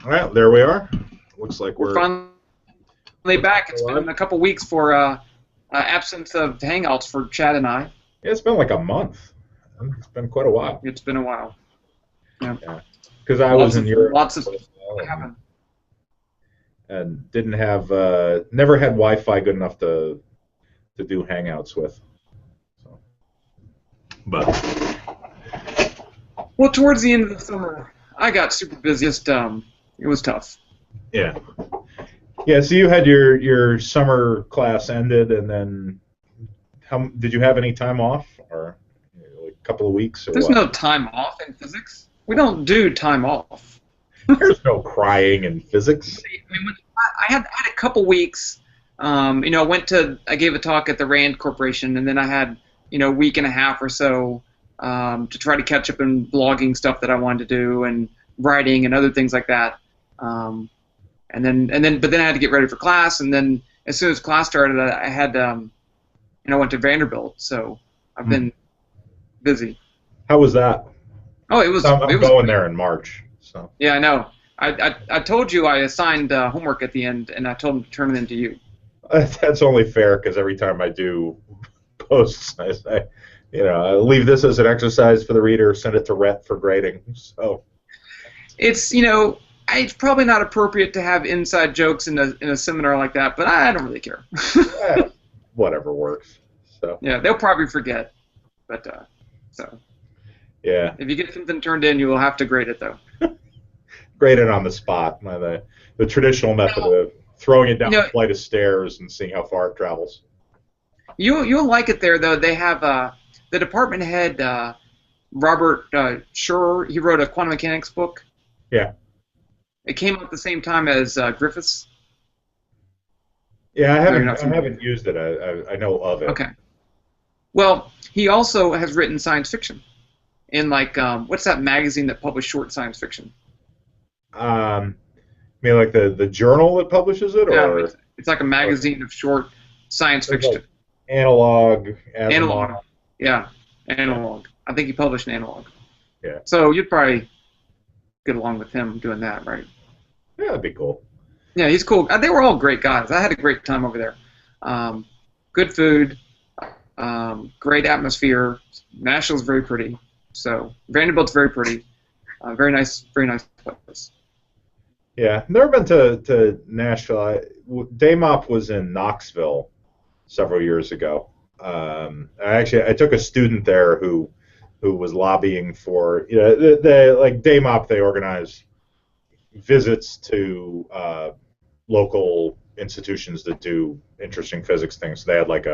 Well, there we are. Looks like We're we're finally back. It's been a couple weeks for absence of hangouts for Chad and I. Yeah, it's been like a month. It's been quite a while. It's been a while. Yeah. Because I was in Europe Lots of and, didn't have never had Wi-Fi good enough to do hangouts with. So, but well, towards the end of the summer, I got super busy. Just it was tough. yeah. Yeah, so you had your summer class ended, and then how did you have any time off, or like a couple of weeks, or There's what? no time off in physics. We don't do time off. There's no crying in physics. I had a couple weeks. I gave a talk at the Rand Corporation, and then I had a week and a half or so to try to catch up in blogging stuff that I wanted to do and writing and other things like that. But then I had to get ready for class, and then as soon as class started, I had went to Vanderbilt, so I've been busy. How was that? Oh, it was. I'm it was going there in March. So yeah, I know. I told you I assigned homework at the end, and I told them to turn it into you. that's only fair because every time I do posts, I say, I leave this as an exercise for the reader, send it to Rhett for grading. So it's it's probably not appropriate to have inside jokes in a seminar like that, but I don't really care. Whatever works. So yeah, they'll probably forget, but so yeah. If you get something turned in, you will have to grade it though. Grade it on the spot. The traditional method of throwing it down a flight of stairs and seeing how far it travels. You'll like it there though. They have the department head Robert Schur. He wrote a quantum mechanics book. Yeah. It came out at the same time as Griffiths. Yeah, I haven't used it. I know of it. Okay. Well, he also has written science fiction in what's that magazine that published short science fiction? You mean like the journal that publishes it, or yeah, it's like a magazine of short science fiction. Like Analog. Analog. Yeah, Analog. I think he published an Analog. Yeah. So you'd probably get along with him doing that, right? Yeah, that'd be cool. Yeah, he's cool. They were all great guys. I had a great time over there. Good food, great atmosphere. Nashville's very pretty. So Vanderbilt's very pretty. Very nice place. Yeah, never been to Nashville. Daymop was in Knoxville several years ago. I took a student there who was lobbying for like Daymop. They organize visits to local institutions that do interesting physics things. So they had like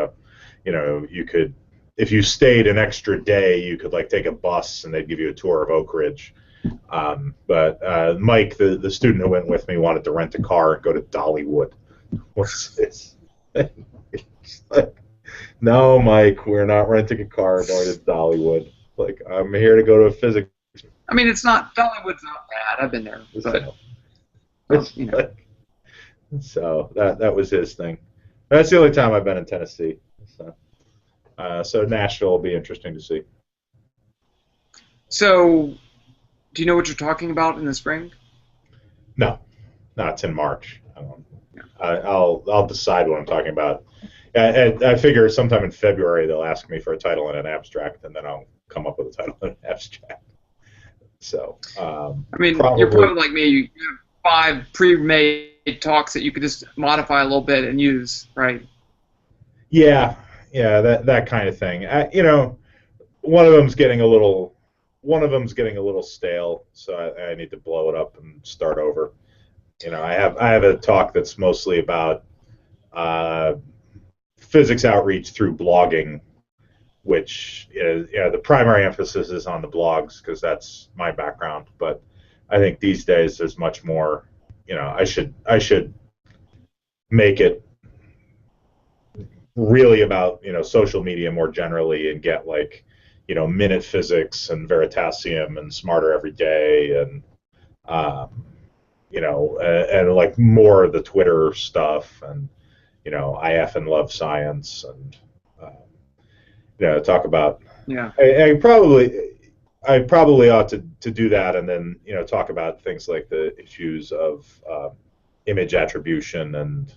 you could, if you stayed an extra day, you could like take a bus and they'd give you a tour of Oak Ridge. But Mike, the student who went with me, wanted to rent a car and go to Dollywood. What's this? It's like, no, Mike, we're not renting a car going to Dollywood. Like, I'm here to go to a physics. I mean, Dollywood's not bad. I've been there. But, So that was his thing. That's the only time I've been in Tennessee. So Nashville will be interesting to see. So, do you know what you're talking about in the spring? No, it's in March. I'll decide what I'm talking about. I figure sometime in February they'll ask me for a title and an abstract, and then I'll come up with a title and an abstract. So, you're probably like me. You have 5 pre-made talks that you could just modify a little bit and use, right? Yeah, that kind of thing. One of them's getting a little stale, so I need to blow it up and start over. I have a talk that's mostly about physics outreach through blogging, which is, the primary emphasis is on the blogs because that's my background. But I think these days there's much more. I should make it really about social media more generally and get Minute Physics and Veritasium and Smarter Every Day and and like more of the Twitter stuff and IF and Love Science and talk about. Yeah. I probably I probably ought to do that, and then talk about things like the issues of image attribution and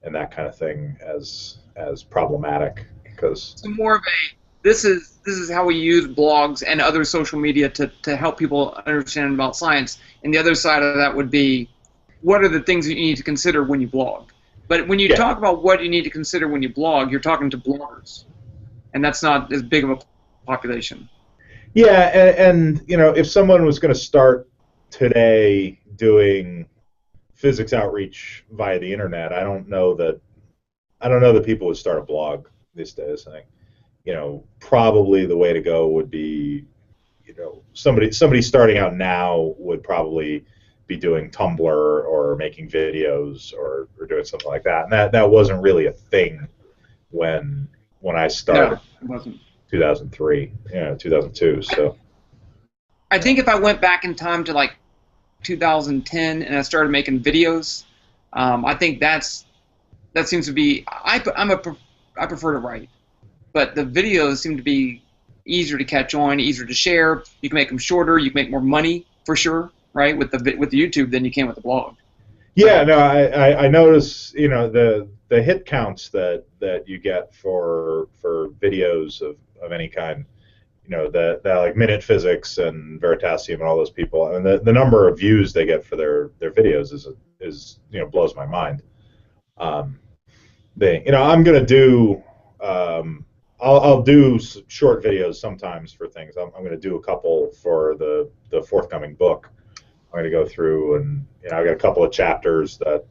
that kind of thing as problematic because So more of a this is how we use blogs and other social media to help people understand about science. And the other side of that would be what are the things that you need to consider when you blog. But when you yeah. talk about what you need to consider when you blog, you're talking to bloggers, and that's not as big of a population. Yeah, and if someone was going to start today doing physics outreach via the internet, I don't know that people would start a blog these days. I think probably the way to go would be somebody starting out now would probably be doing Tumblr or making videos or doing something like that, and that wasn't really a thing when I No, started it wasn't. 2003, 2002. So I think if I went back in time to like 2010 and I started making videos, I think that seems to be I prefer to write, but the videos seem to be easier to catch on, easier to share. You can make them shorter. You can make more money for sure, right? With the YouTube than you can with the blog. yeah, no, I notice the hit counts that you get for videos of any kind. That like Minute Physics and Veritasium and all those people. I mean, the number of views they get for their videos is blows my mind. I'm gonna do I'll do short videos sometimes for things. I'm gonna do a couple for the forthcoming book. I'm gonna go through and I've got a couple of chapters that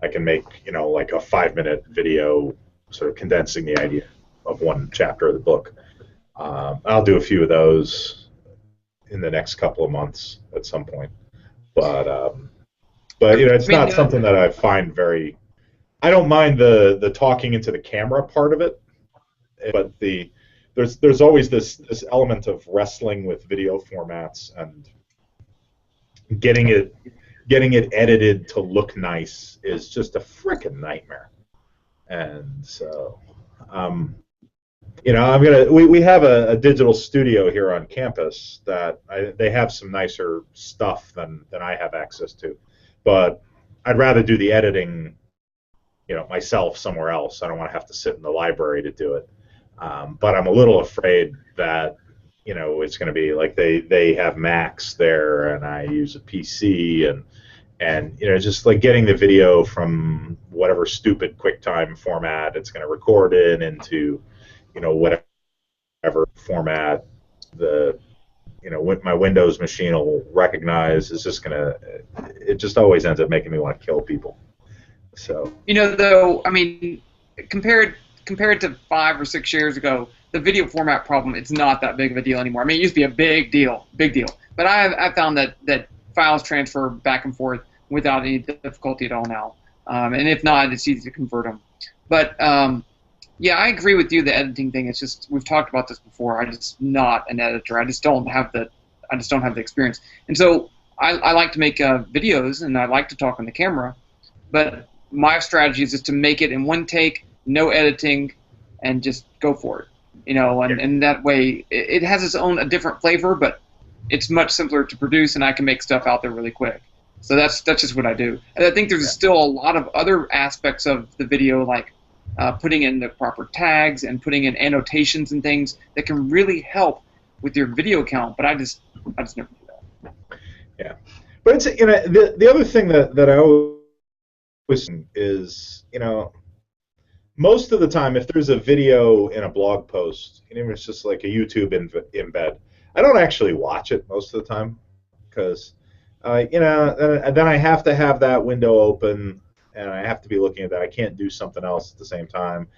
I can make like a 5-minute video, sort of condensing the idea of one chapter of the book. I'll do a few of those in the next couple of months at some point, but it's I mean, not something that I find very. I don't mind the talking into the camera part of it, but there's always this element of wrestling with video formats and getting it edited to look nice is just a frickin' nightmare. And so, we have a digital studio here on campus that they have some nicer stuff than I have access to, but I'd rather do the editing myself somewhere else. I don't want to have to sit in the library to do it. But I'm a little afraid that it's going to be like they have Macs there and I use a PC and just like getting the video from whatever stupid QuickTime format it's going to record into whatever format the my Windows machine will recognize is just gonna. It just always ends up making me want to kill people. So though, I mean, compared to 5 or 6 years ago, the video format problem it's not that big of a deal anymore. I mean, it used to be a big deal. But I found that files transfer back and forth without any difficulty at all now. And if not, it's easy to convert them. But yeah, I agree with you. The editing thing. It's just we've talked about this before. I'm just not an editor. I just don't have the experience. And so I like to make videos and I like to talk on the camera. But my strategy is just to make it in one take, no editing, and just go for it. And that way it has a different flavor, but it's much simpler to produce, and I can make stuff out there really quick. So that's just what I do. And I think there's still a lot of other aspects of the video, like putting in the proper tags and putting in annotations and things that can really help with your video count. But I just never do that. Yeah, but it's the other thing that I always is most of the time if there's a video in a blog post, even if it's just like a YouTube embed, I don't actually watch it most of the time because then I have to have that window open and I have to be looking at that. I can't do something else at the same time.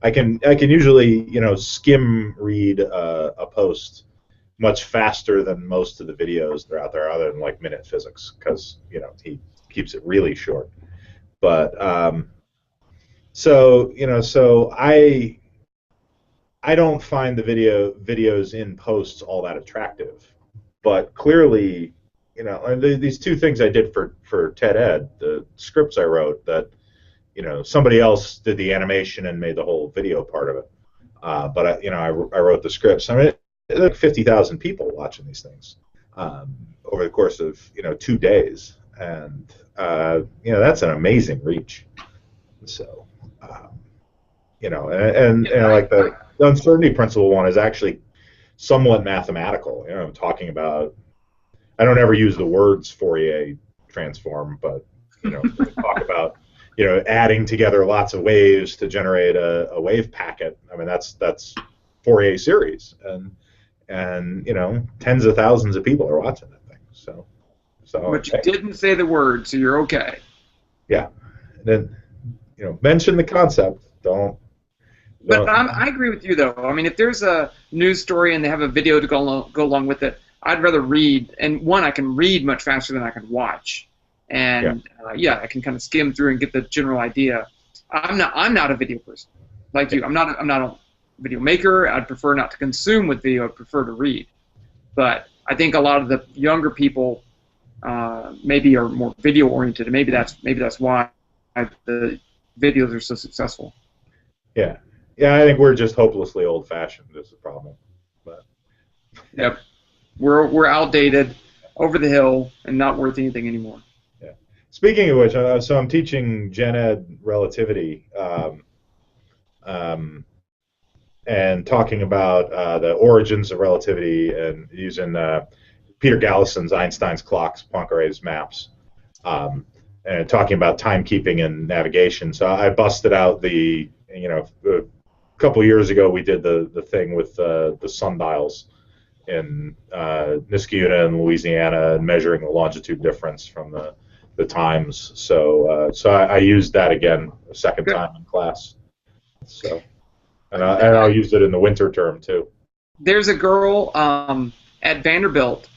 I can usually skim read a post much faster than most of the videos that are out there, other than like Minute Physics, because he keeps it really short. But so I don't find the videos in posts all that attractive. But clearly, these two things I did for TED Ed, the scripts I wrote, that somebody else did the animation and made the whole video part of it. But I wrote the scripts. I mean, like 50,000 people watching these things over the course of 2 days, and that's an amazing reach. So and like the uncertainty principle one is actually somewhat mathematical. I'm talking about. I don't ever use the words Fourier transform, but talk about adding together lots of waves to generate a wave packet. I mean that's Fourier series, and tens of thousands of people are watching that thing. So but you didn't say the word, so you're okay. Yeah, and then mention the concept. Don't. But I agree with you though. I mean, if there's a news story and they have a video to go along with it, I'd rather read. And one, I can read much faster than I can watch. And I can kind of skim through and get the general idea. I'm not a video person like you. I'm not a video maker. I'd prefer not to consume with video. I'd prefer to read. But I think a lot of the younger people maybe are more video oriented, and maybe that's why the videos are so successful. Yeah, I think we're just hopelessly old fashioned. Is the problem. But yep, we're outdated, over the hill, and not worth anything anymore. Yeah. Speaking of which, so I'm teaching Gen Ed relativity, and talking about the origins of relativity and using Peter Gallison's Einstein's clocks, Poincaré's maps, and talking about timekeeping and navigation. So I busted out a couple of years ago we did the thing with the sundials in Niskayuna in Louisiana and measuring the longitude difference from the times. So I used that again a second time in class. So and I'll use it in the winter term too. There's a girl at Vanderbilt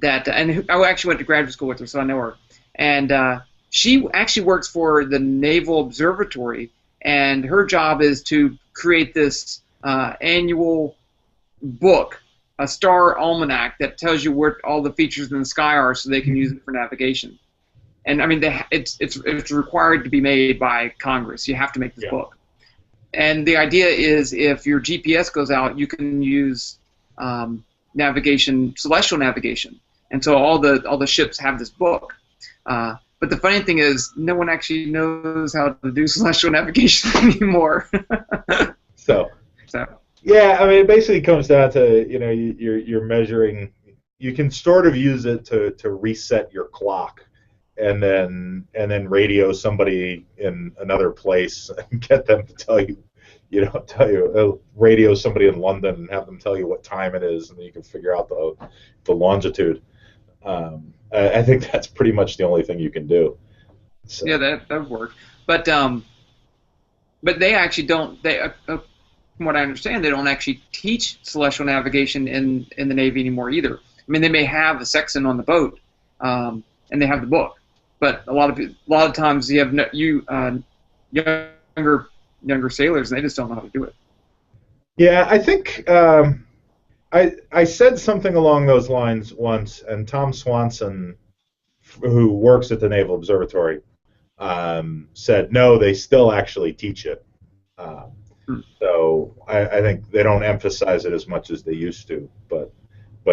and I actually went to graduate school with her, so I know her. And she actually works for the Naval Observatory, and her job is to create this annual book, a star almanac that tells you what all the features in the sky are, so they can use it for navigation. And I mean, it's required to be made by Congress. You have to make this book. And the idea is, if your GPS goes out, you can use navigation, celestial navigation. And so all the ships have this book. But the funny thing is, no one actually knows how to do celestial navigation anymore. So yeah, I mean, it basically comes down to you're measuring. You can sort of use it to reset your clock, and then radio somebody in another place and get them to tell you. Radio somebody in London and have them tell you what time it is, and then you can figure out the longitude. I think that's pretty much the only thing you can do. So. Yeah, that would work. But they actually don't. From what I understand, they don't actually teach celestial navigation in the Navy anymore either. I mean, they may have a sextant on the boat, and they have the book, but a lot of times you have younger sailors, and they just don't know how to do it. Yeah, I think I said something along those lines once, and Tom Swanson, who works at the Naval Observatory, said no, they still actually teach it. So I think they don't emphasize it as much as they used to, but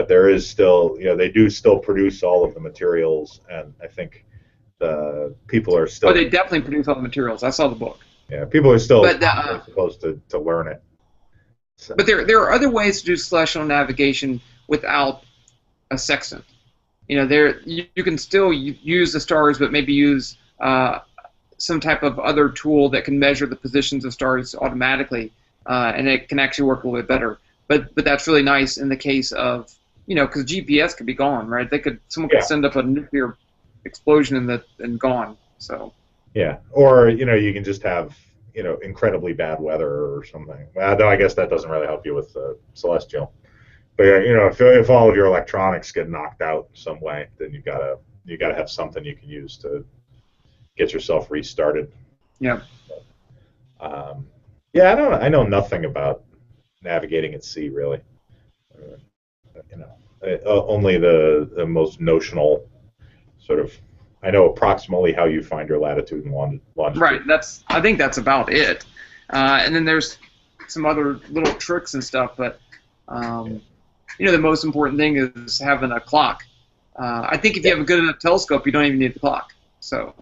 there is still, they do still produce all of the materials, and I think the people are still. Oh, they definitely produce all the materials. I saw the book. Yeah, people are still supposed to learn it. So. But there are other ways to do celestial navigation without a sextant. You can still use the stars, but maybe use some type of other tool that can measure the positions of stars automatically, and it can actually work a little bit better. But that's really nice in the case of because GPS could be gone, right? Someone could send up a nuclear explosion and gone. So. Yeah, or you can just have incredibly bad weather or something. Though I guess that doesn't really help you with celestial. But if all of your electronics get knocked out some way, then you gotta have something you can use to get yourself restarted. Yeah. I know nothing about navigating at sea really. Only the most notional sort of. I know approximately how you find your latitude and longitude. Right. I think that's about it. And then there's some other little tricks and stuff, but the most important thing is having a clock. I think if you have a good enough telescope, you don't even need the clock. So.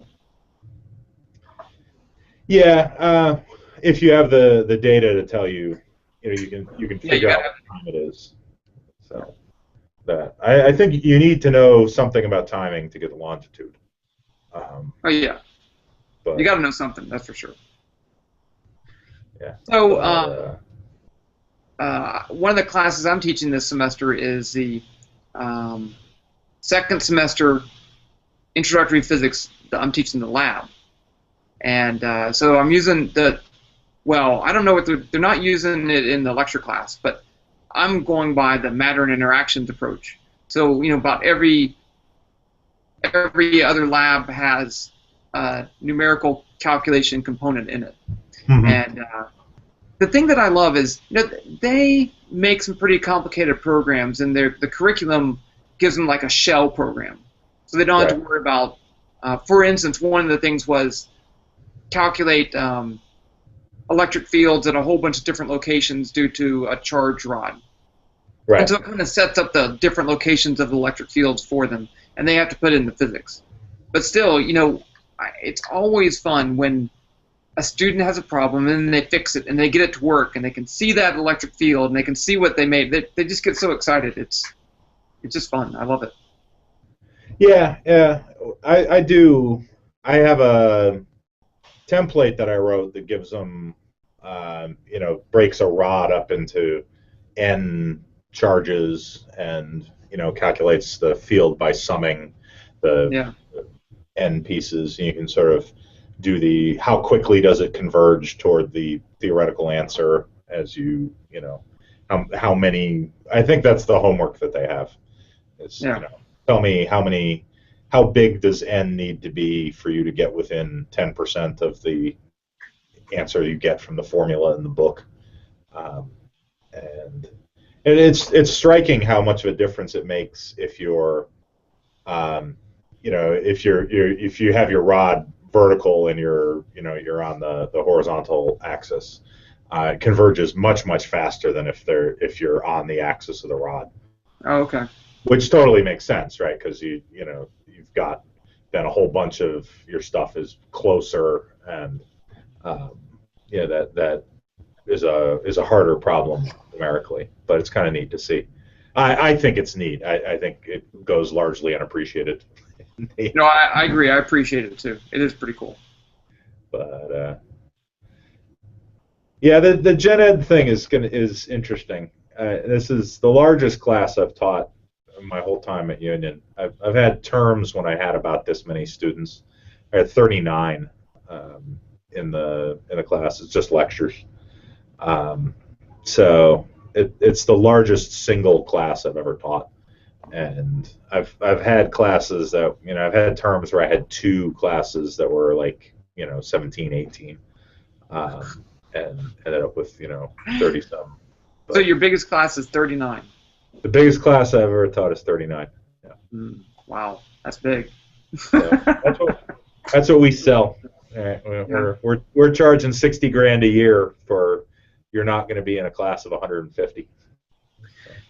Yeah, if you have the data to tell you, you can figure out what time it is. So that I think you need to know something about timing to get the longitude. Oh yeah, but you got to know something. That's for sure. Yeah. So one of the classes I'm teaching this semester is the second semester introductory physics that I'm teaching in the lab. And so I'm using I don't know what they're not using it in the lecture class, but I'm going by the matter and interactions approach. So, about every other lab has a numerical calculation component in it. Mm-hmm. And the thing that I love is, they make some pretty complicated programs, and the curriculum gives them like a shell program. So they don't have to worry about, for instance, one of the things was calculate electric fields at a whole bunch of different locations due to a charge rod. Right. And so it kind of sets up the different locations of the electric fields for them, and they have to put in the physics. But still, it's always fun when a student has a problem and then they fix it and they get it to work and they can see that electric field and they can see what they made. They just get so excited. It's just fun. I love it. Yeah. I do. I have a template that I wrote that gives them, breaks a rod up into n charges and, calculates the field by summing the n pieces. And you can sort of do how quickly does it converge toward the theoretical answer as how many, I think that's the homework that they have. Tell me how big does n need to be for you to get within 10% of the answer you get from the formula in the book? And it's striking how much of a difference it makes if you're, if you have your rod vertical and you're on the horizontal axis. It converges much faster than if you're on the axis of the rod. Oh, okay. Which totally makes sense, right? Because you've got then a whole bunch of your stuff is closer, and that is a harder problem numerically, but it's kind of neat to see. I think it's neat. I think it goes largely unappreciated. No, I agree. I appreciate it too. It is pretty cool. But the gen ed thing is interesting. This is the largest class I've taught my whole time at Union. I've had terms when I had about this many students. I had 39 in the class. It's just lectures. So it's the largest single class I've ever taught. And I've had classes that, I've had terms where I had two classes that were like, 17, 18, and ended up with, 30-some. So your biggest class is 39? The biggest class I've ever taught is 39. Yeah. Wow, that's big. So that's what we sell. We're charging $60,000 a year for you're not going to be in a class of 150.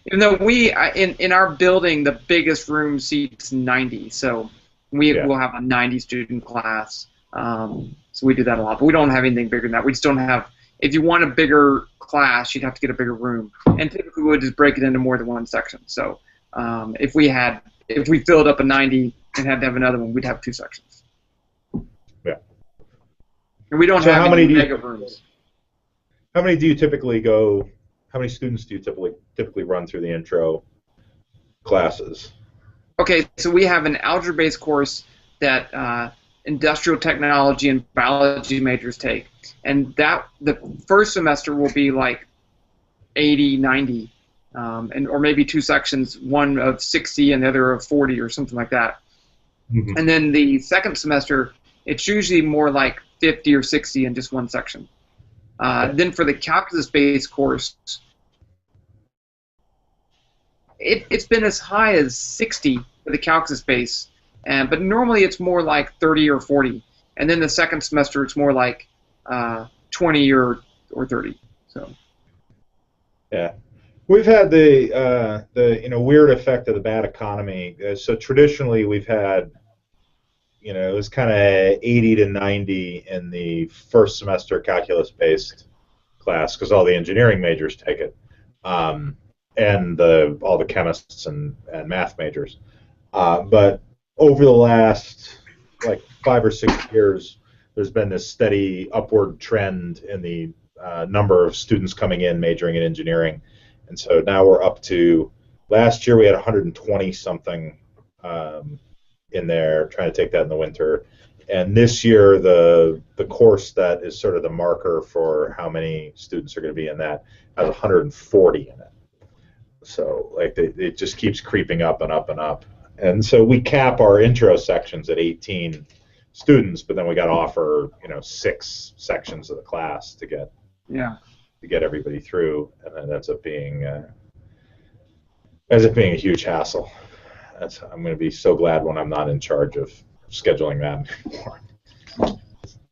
Even though we in our building the biggest room seats 90, so we will have a 90 student class. So we do that a lot, but we don't have anything bigger than that. We just don't have. If you want a bigger class, you'd have to get a bigger room, and typically we would just break it into more than one section. So if we filled up a 90 and had to have another one, we'd have two sections. Yeah. And we don't have any mega rooms. How many do you typically go? How many students do you typically run through the intro classes? Okay, so we have an algebra-based course that industrial technology and biology majors take, and that the first semester will be like 80, 90, or maybe two sections, one of 60 and the other of 40 or something like that. Mm-hmm. And then the second semester, it's usually more like 50 or 60 in just one section. Then for the calculus-based course, it's been as high as 60 for the calculus base, but normally it's more like 30 or 40. And then the second semester, it's more like 20 or 30. So. Yeah. We've had the weird effect of the bad economy. So traditionally, we've had it was kind of 80 to 90 in the first semester calculus based class because all the engineering majors take it, um, and all the chemists and math majors. But over the last like 5 or 6 years, there's been this steady upward trend in the number of students coming in majoring in engineering, and so now we're up to. Last year we had 120 something in there trying to take that in the winter, and this year the course that is sort of the marker for how many students are going to be in that has 140 in it. So like it just keeps creeping up and up and up. And so we cap our intro sections at 18 students, but then we got to offer 6 sections of the class Yeah. to get everybody through, and that ends up being a huge hassle. I'm going to be so glad when I'm not in charge of scheduling that anymore.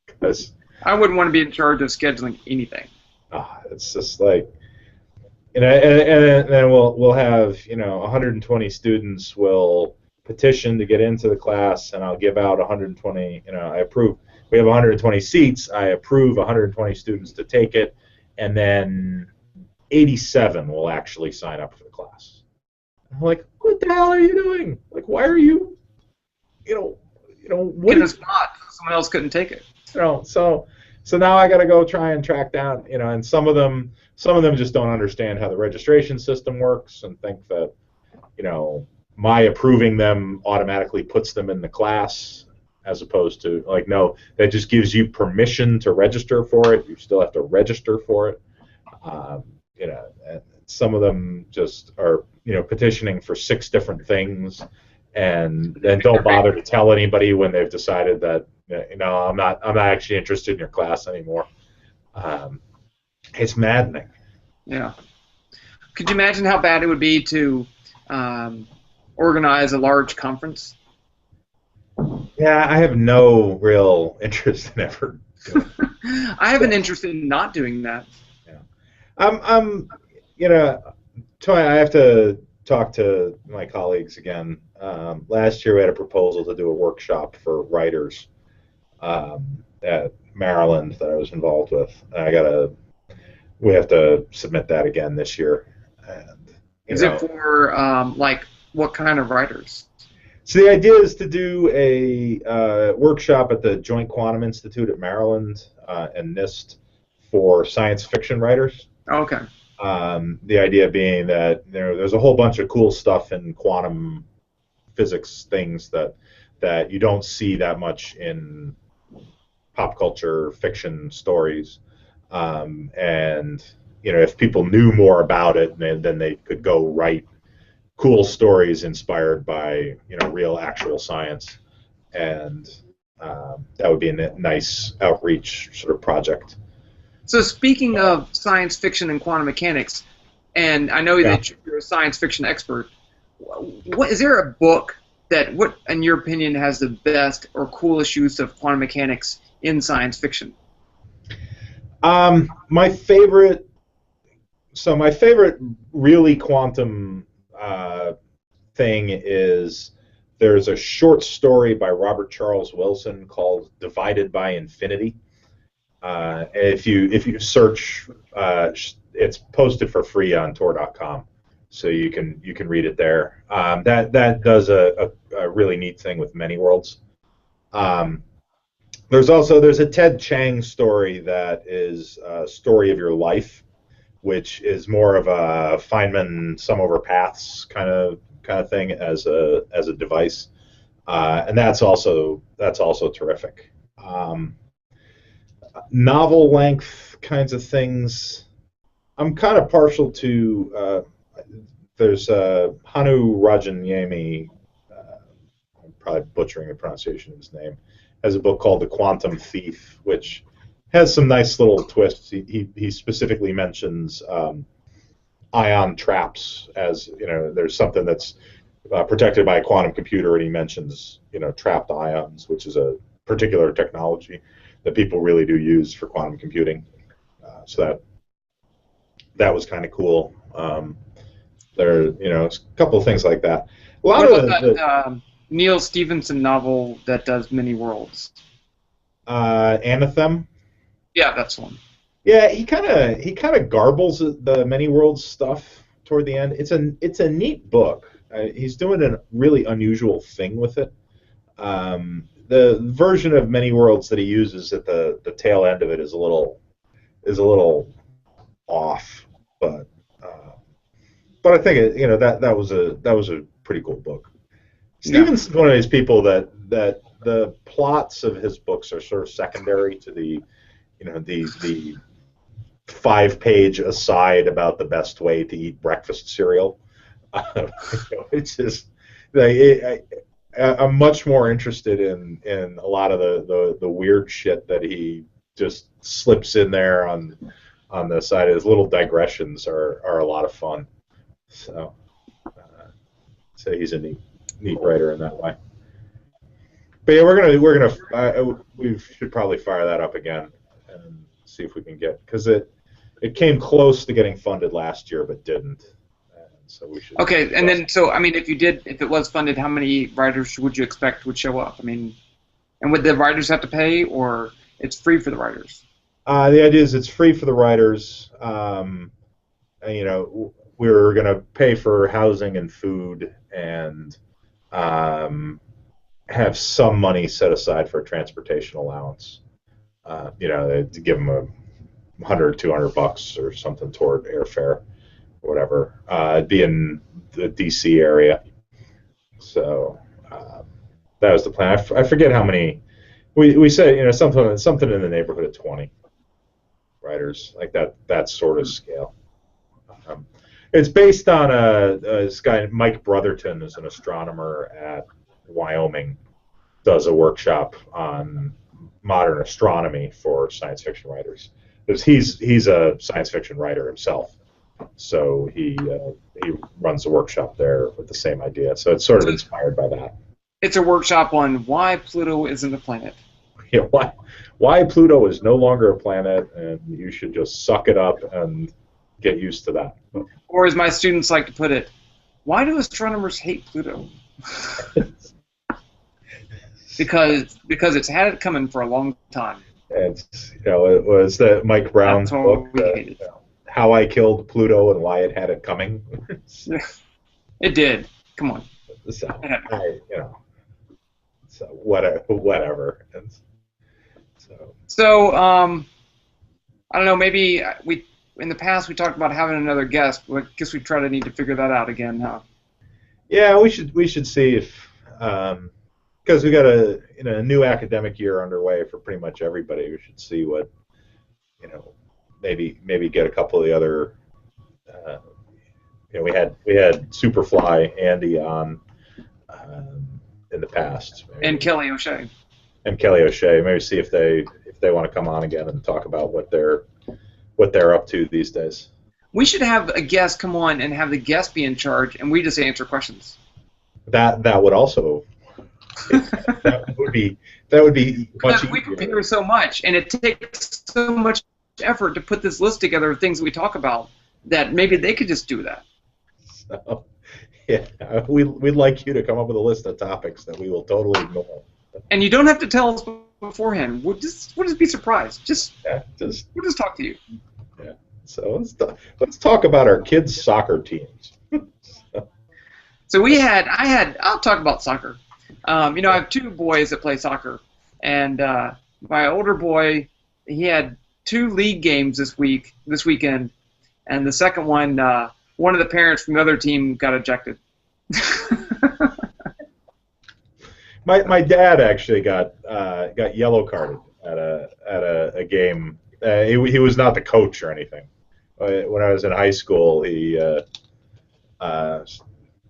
Because I wouldn't want to be in charge of scheduling anything. it's just like, and then we'll have 120 students will petition to get into the class, and I'll give out 120. I approve. We have 120 seats. I approve 120 students to take it, and then 87 will actually sign up for the class. I'm like, what the hell are you doing? Like, why are you, what? In a spot, someone else couldn't take it. So now I got to go try and track down, and some of them just don't understand how the registration system works and think that, my approving them automatically puts them in the class, as opposed to like, no, that just gives you permission to register for it. You still have to register for it. And some of them just are, petitioning for 6 different things, and then don't bother to tell anybody when they've decided that, I'm not actually interested in your class anymore. It's maddening. Yeah. Could you imagine how bad it would be to organize a large conference? Yeah, I have no real interest in ever doing that. I have an interest in not doing that. Yeah. I have to talk to my colleagues again. Last year we had a proposal to do a workshop for writers at Maryland that I was involved with. We have to submit that again this year. And, is it for like what kind of writers? So the idea is to do a workshop at the Joint Quantum Institute at Maryland and NIST for science fiction writers. Okay. The idea being that there's a whole bunch of cool stuff in quantum physics things that you don't see that much in pop culture fiction stories, and if people knew more about it, then they could go write cool stories inspired by real actual science, and that would be a nice outreach sort of project. So speaking of science fiction and quantum mechanics, and I know that you're a science fiction expert, is there a book that, what in your opinion, has the best or coolest use of quantum mechanics in science fiction? My favorite really quantum thing is there's a short story by Robert Charles Wilson called "Divided by Infinity." If you search, it's posted for free on Tor.com, so you can read it there. That does a really neat thing with many worlds. There's a Ted Chiang story that is a story of your life, which is more of a Feynman sum over paths kind of thing as a device, and that's also terrific. Novel length kinds of things, I'm kind of partial to. There's Hanu Rajanyami, I'm probably butchering the pronunciation of his name, has a book called The Quantum Thief, which has some nice little twists. He specifically mentions ion traps as there's something that's protected by a quantum computer, and he mentions trapped ions, which is a particular technology that people really do use for quantum computing. So that was kind of cool. Um, there, a couple of things like that. A lot What of about the that Neil Stephenson novel that does many worlds? Anathem. Yeah, that's one. Yeah, he kind of garbles the many worlds stuff toward the end. It's a neat book. He's doing a really unusual thing with it. The version of many worlds that he uses at the tail end of it is a little off, but uh, but I think that was a pretty cool book. Yeah. Stevenson's one of these people that the plots of his books are sort of secondary to the 5-page aside about the best way to eat breakfast cereal. It's just like I'm much more interested in a lot of the weird shit that he just slips in there on the side. His little digressions are a lot of fun. So so he's a neat writer in that way. But yeah, we should probably fire that up again and see if we can get, because it came close to getting funded last year but didn't. And so we should. Okay, and then so I mean, if it was funded, how many writers would you expect would show up? I mean, and would the writers have to pay, or it's free for the writers? The idea is it's free for the writers. And, we're going to pay for housing and food and um, have some money set aside for a transportation allowance. To give them $100, $200 or something toward airfare, or whatever. It'd be in the DC area, so that was the plan. I forget how many. We said something in the neighborhood of 20 writers, like that sort of scale. Um, it's based on this guy Mike Brotherton, is an astronomer at Wyoming, does a workshop on modern astronomy for science fiction writers. Because he's a science fiction writer himself, so he runs a workshop there with the same idea. So it's sort of inspired by that. It's a workshop on why Pluto isn't a planet. Why Pluto is no longer a planet, and you should just suck it up and get used to that. Or as my students like to put it, why do astronomers hate Pluto? because it's had it coming for a long time. It's it was that Mike Brown's book, How I Killed Pluto and Why It Had It Coming. It did. Come on. So so whatever. So I don't know. Maybe in the past we talked about having another guest. But I guess we need to figure that out again, huh? Yeah, we should see if because we got a new academic year underway for pretty much everybody. We should see what maybe get a couple of the other. We had Superfly Andy on in the past, and Kelly O'Shea. Maybe see if they want to come on again and talk about what they're up to these days. We should have a guest come on and have the guest be in charge, and we just answer questions. That would also that would be much easier. We prepare so much, and it takes so much effort to put this list together of things we talk about that maybe they could just do that. So, yeah, we'd like you to come up with a list of topics that we will totally ignore. And you don't have to tell us beforehand. We'll just be surprised. We'll just talk to you. Yeah. So let's talk about our kids' soccer teams. So I'll talk about soccer. I have two boys that play soccer, and my older boy, he had 2 league games this weekend, and the second one of the parents from the other team got ejected. My dad actually got yellow carded at a game. He was not the coach or anything. When I was in high school, he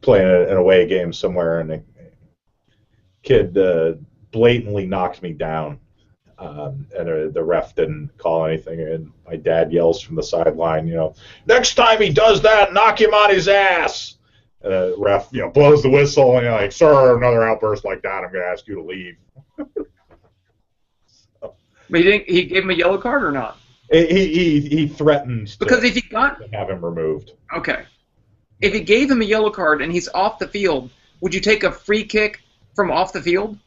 playing an away game somewhere, and a kid blatantly knocked me down, and the ref didn't call anything. And my dad yells from the sideline, next time he does that, knock him on his ass. Ref, blows the whistle, and you're like, sir, another outburst like that, I'm going to ask you to leave. But he gave him a yellow card or not? He threatened Because if he got to have him removed. okay, if he gave him a yellow card and he's off the field, would you take a free kick from off the field?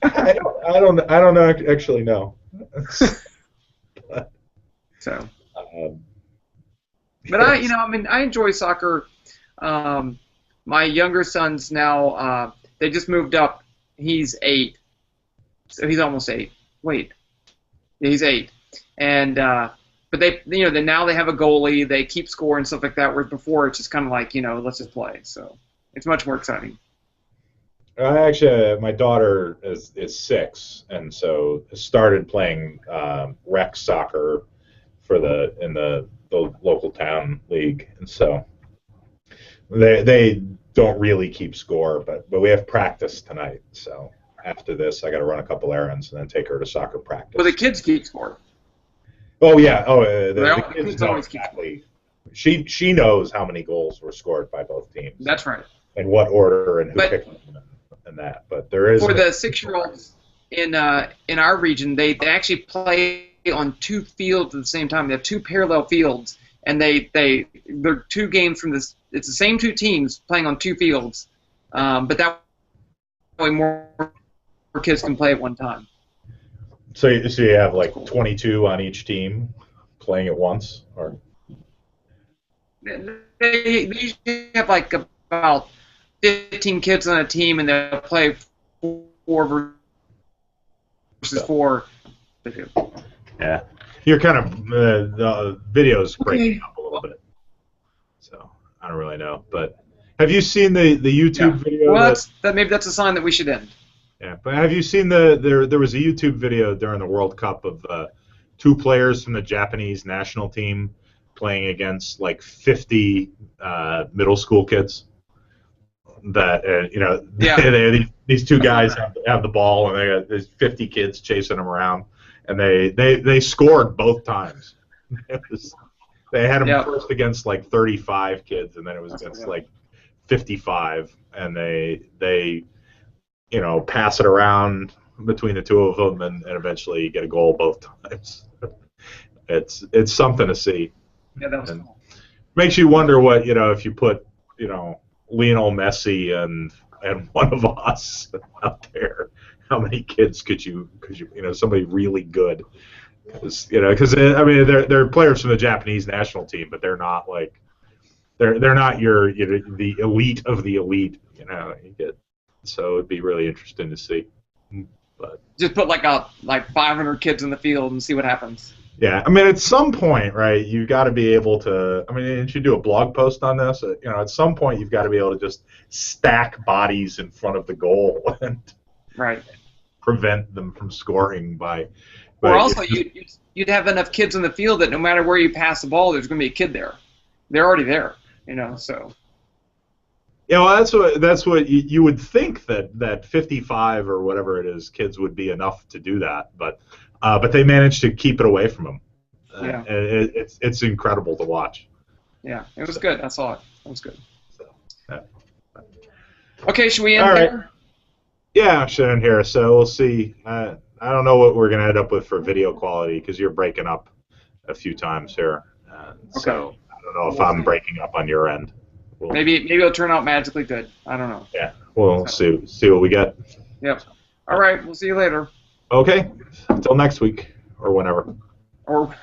I don't know, actually know. So, Um, but I enjoy soccer. My younger son's now, they just moved up. He's 8, so he's almost 8. Wait, yeah, he's 8, and but now they have a goalie. They keep score and stuff like that. Whereas before it's just kind of like let's just play. So it's much more exciting. Actually, my daughter is 6, and so started playing rec soccer for in the local town league, and so they don't really keep score, but we have practice tonight. So after this, I got to run a couple errands and then take her to soccer practice. Well, the kids keep score. Oh yeah, the kids know always exactly. She knows how many goals were scored by both teams. That's right. And what order and who picked them and that. But there is for the 6-year-olds in our region, they actually play on 2 fields at the same time. They have 2 parallel fields, and they're 2 games from this. It's the same 2 teams playing on 2 fields, but that way more kids can play at one time. So you have like 22 on each team playing at once, or they usually have like about 15 kids on a team, and they'll play 4 versus 4. Yeah, you're kind of the video's breaking up a little bit, so I don't really know. But have you seen the YouTube video? Well, maybe that's a sign that we should end. Yeah, but have you seen there was a YouTube video during the World Cup of 2 players from the Japanese national team playing against like 50 middle school kids. That these 2 guys have the ball, and they got these 50 kids chasing them around, and they scored both times. They had them first against like 35 kids, and then it was against like 55, and they pass it around between the 2 of them, and eventually get a goal both times. It's something to see. Yeah, that was cool. Makes you wonder what if you put Lionel Messi and one of us out there, how many kids could you somebody really good? Because I mean they're players from the Japanese national team, but they're not like they're not the elite of the elite. So it'd be really interesting to see. But just put like 500 kids in the field and see what happens. Yeah, I mean, at some point, right, you got to be able to. I mean, didn't you do a blog post on this? At some point, you've got to be able to just stack bodies in front of the goal and prevent them from scoring by. Or also, you'd have enough kids in the field that no matter where you pass the ball, there's going to be a kid there. They're already there, So. Yeah, well, that's what you would think that 55 or whatever it is kids would be enough to do that, but they managed to keep it away from them. Yeah. It's incredible to watch. Yeah, it was good. I saw it. It was good. So, yeah. Okay, should we end All right. there? Yeah, I'm sitting here, so we'll see. I don't know what we're going to end up with for video quality because you're breaking up a few times here. So I don't know if I'm breaking up on your end. Maybe it'll turn out magically good. I don't know. Yeah, we'll see what we get. Yep. All right, we'll see you later. Okay. Until next week or whenever. Or